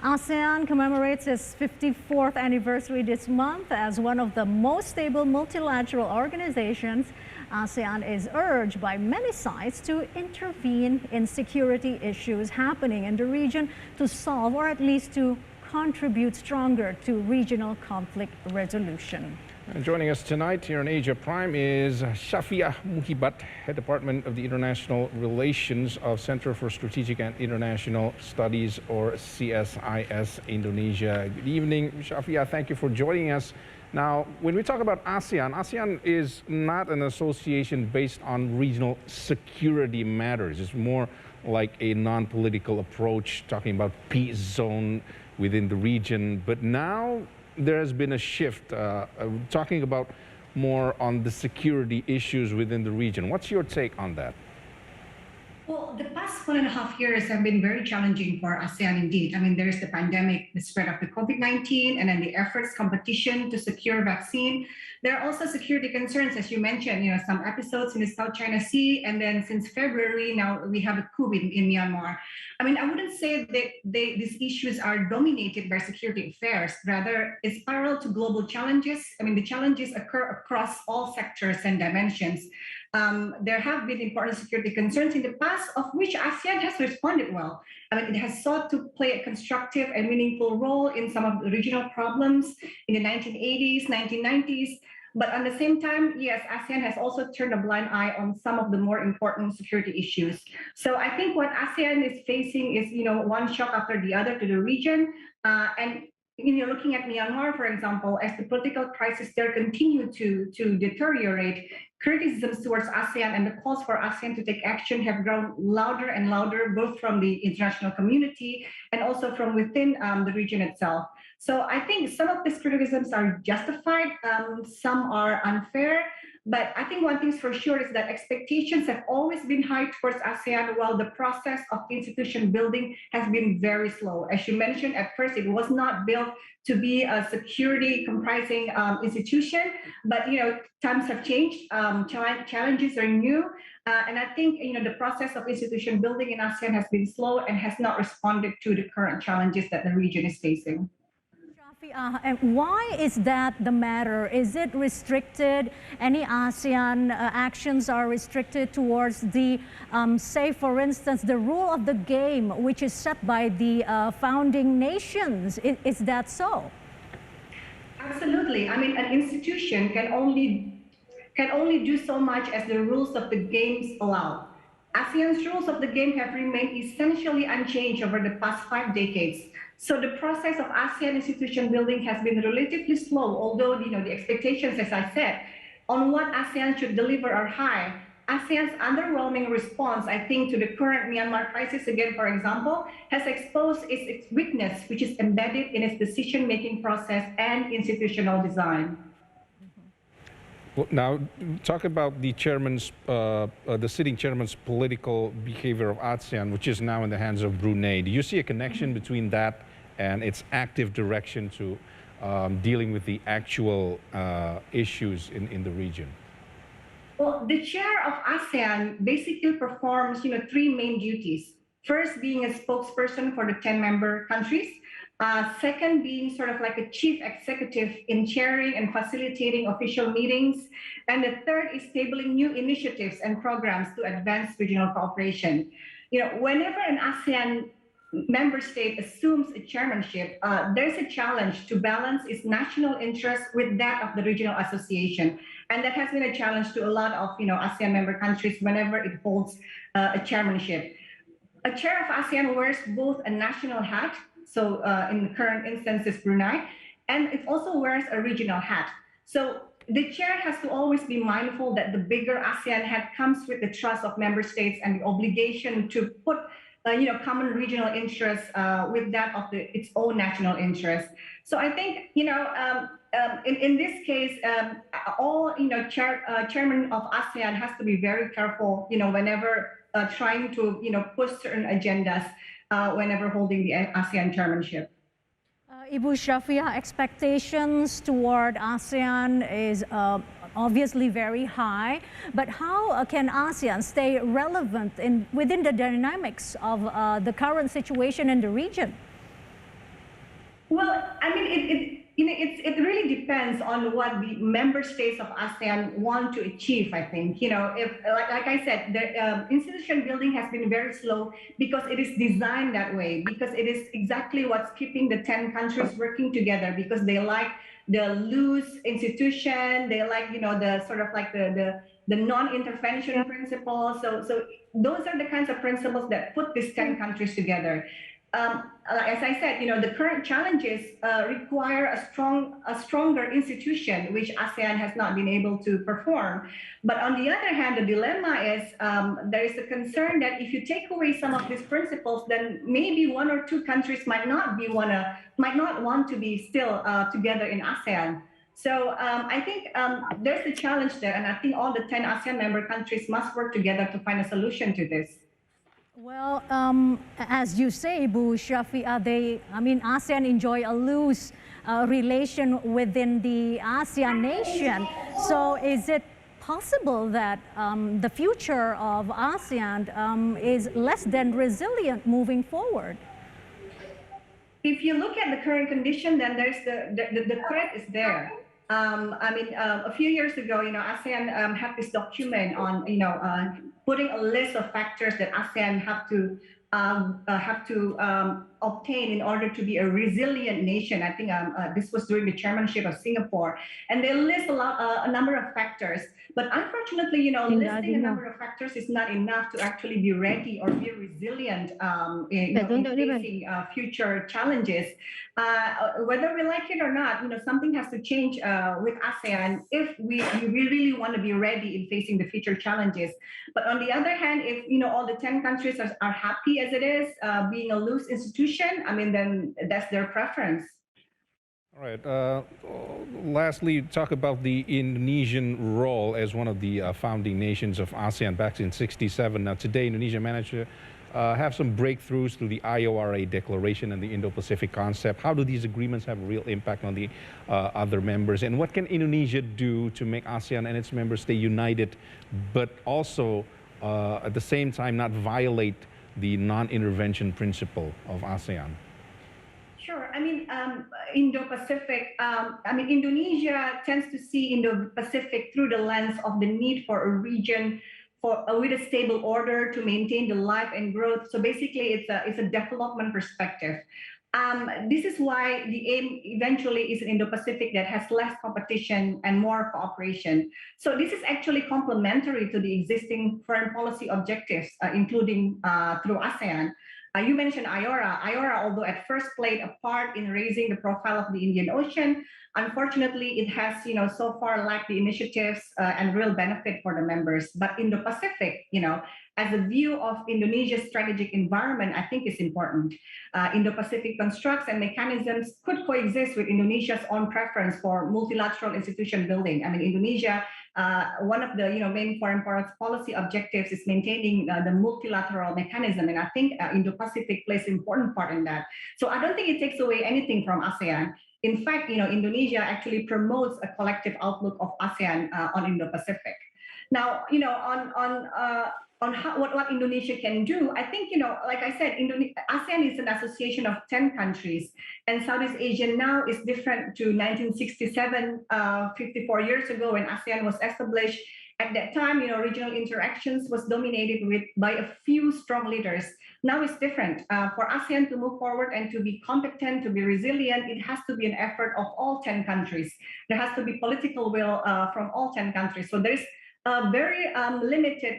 ASEAN commemorates its 54th anniversary this month. As one of the most stable multilateral organizations, ASEAN is urged by many sides to intervene in security issues happening in the region to solve or at least to contribute stronger to regional conflict resolution. And joining us tonight here on Asia Prime is Shafia Muhibat, Head Department of the International Relations of Center for Strategic and International Studies, or CSIS, Indonesia. Good evening, Shafia. Thank you for joining us. Now, when we talk about ASEAN, ASEAN is not an association based on regional security matters. It's more like a non-political approach, talking about peace zone within the region. But now there has been a shift, talking about more on the security issues within the region. What's your take on that? Well, the past 1.5 years have been very challenging for ASEAN indeed. I mean, there's the pandemic, the spread of the COVID-19, and then the efforts, competition to secure vaccine. There are also security concerns, as you mentioned, some episodes in the South China Sea, and then since February, now we have a coup in Myanmar. I mean, I wouldn't say that these issues are dominated by security affairs. Rather, it's parallel to global challenges. I mean, the challenges occur across all sectors and dimensions. There have been important security concerns in the past, of which ASEAN has responded well. I mean, it has sought to play a constructive and meaningful role in some of the regional problems in the 1980s, 1990s. But at the same time, yes, ASEAN has also turned a blind eye on some of the more important security issues. So I think what ASEAN is facing is, one shock after the other to the region. And looking at Myanmar, for example, as the political crisis there continue to deteriorate, criticisms towards ASEAN and the calls for ASEAN to take action have grown louder and louder, both from the international community and also from within the region itself. So I think some of these criticisms are justified, some are unfair. But I think one thing's for sure is that expectations have always been high towards ASEAN, while the process of institution building has been very slow. As you mentioned, at first it was not built to be a security comprising institution, but times have changed, challenges are new, and I think the process of institution building in ASEAN has been slow and has not responded to the current challenges that the region is facing. And why is that the matter? Is it restricted? Any ASEAN actions are restricted towards the, say, for instance, the rule of the game, which is set by the founding nations? Is that so? Absolutely. I mean, an institution can only do so much as the rules of the games allow. ASEAN's rules of the game have remained essentially unchanged over the past 5 decades. So the process of ASEAN institution building has been relatively slow, although the expectations, as I said, on what ASEAN should deliver are high. ASEAN's underwhelming response, I think, to the current Myanmar crisis, again, for example, has exposed its weakness, which is embedded in its decision-making process and institutional design. Well, now, talk about the sitting chairman's political behavior of ASEAN, which is now in the hands of Brunei. Do you see a connection between that and its active direction to dealing with the actual issues in the region? Well, the chair of ASEAN basically performs, 3 main duties. First, being a spokesperson for the 10-member countries. Second, being sort of like a chief executive in chairing and facilitating official meetings. And the third is tabling new initiatives and programs to advance regional cooperation. Whenever an ASEAN member state assumes a chairmanship, there's a challenge to balance its national interest with that of the regional association. And that has been a challenge to a lot of ASEAN member countries whenever it holds a chairmanship. A chair of ASEAN wears both a national hat, so in the current instance is Brunei, and it also wears a regional hat. So the chair has to always be mindful that the bigger ASEAN hat comes with the trust of member states and the obligation to put common regional interests with that of its own national interests. So I think in this case, all chairman of ASEAN has to be very careful whenever trying to push certain agendas whenever holding the ASEAN chairmanship. Ibu Shafia, expectations toward ASEAN is obviously very high, but how can ASEAN stay relevant within the dynamics of the current situation in the region? Well, I mean, it really depends on what the member states of ASEAN want to achieve. I think if like I said, the institution building has been very slow because it is designed that way. Because it is exactly what's keeping the 10 countries working together. Because they like the loose institution. They like the sort of like the non-intervention principles. So those are the kinds of principles that put these 10 countries together. As I said, the current challenges require a stronger institution, which ASEAN has not been able to perform. But on the other hand, the dilemma is there is a concern that if you take away some of these principles, then maybe one or two countries might not want to be still together in ASEAN. So I think there's a challenge there, and I think all the 10 ASEAN member countries must work together to find a solution to this. Well, as you say, Bu Shafia, ASEAN enjoy a loose relation within the ASEAN nation. So is it possible that the future of ASEAN is less than resilient moving forward? If you look at the current condition, then there's the threat is there. A few years ago, ASEAN had this document on, putting a list of factors that ASEAN have to obtain in order to be a resilient nation. I think this was during the chairmanship of Singapore, and they list a number of factors. But unfortunately, listing a number of factors is not enough to actually be ready or be resilient in facing future challenges. Whether we like it or not, something has to change with ASEAN if we really want to be ready in facing the future challenges. But on the other hand, if all the 10 countries are happy as it is, being a loose institution, then that's their preference. All right. Lastly, talk about the Indonesian role as one of the founding nations of ASEAN back in '67. Now, today, Indonesia managed to have some breakthroughs through the IORA declaration and the Indo-Pacific concept. How do these agreements have a real impact on the other members? And what can Indonesia do to make ASEAN and its members stay united, but also at the same time not violate the non-intervention principle of ASEAN? Sure. Indo-Pacific, Indonesia tends to see Indo-Pacific through the lens of the need for a region with a stable order to maintain the life and growth. So basically, it's a development perspective. This is why the aim eventually is an Indo-Pacific that has less competition and more cooperation. So this is actually complementary to the existing foreign policy objectives, including through ASEAN. You mentioned IORA. IORA, although at first played a part in raising the profile of the Indian Ocean, unfortunately, it has, so far lacked the initiatives and real benefit for the members. But Indo-Pacific, as a view of Indonesia's strategic environment, I think is important. Indo-Pacific constructs and mechanisms could coexist with Indonesia's own preference for multilateral institution building. Indonesia, one of the main foreign policy objectives is maintaining the multilateral mechanism, and I think Indo-Pacific plays an important part in that. So I don't think it takes away anything from ASEAN. In fact, Indonesia actually promotes a collective outlook of ASEAN on Indo-Pacific. Now, on what Indonesia can do, I think, like I said, ASEAN is an association of 10 countries, and Southeast Asia now is different to 1967, 54 years ago when ASEAN was established. At that time, regional interactions was dominated by a few strong leaders. Now it's different. For ASEAN to move forward and to be competent, to be resilient, it has to be an effort of all 10 countries. There has to be political will from all 10 countries. So there's very limited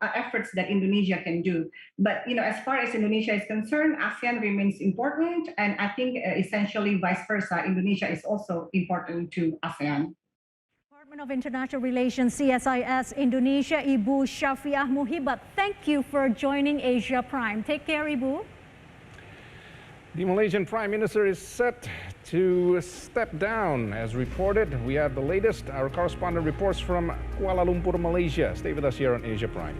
efforts that Indonesia can do. But as far as Indonesia is concerned, ASEAN remains important, and I think essentially vice versa. Indonesia is also important to ASEAN. Department of International Relations, CSIS Indonesia, Ibu Syafiah Muhibat. Thank you for joining Asia Prime. Take care, Ibu. The Malaysian Prime Minister is set to step down. As reported, we have the latest. Our correspondent reports from Kuala Lumpur, Malaysia. Stay with us here on Asia Prime.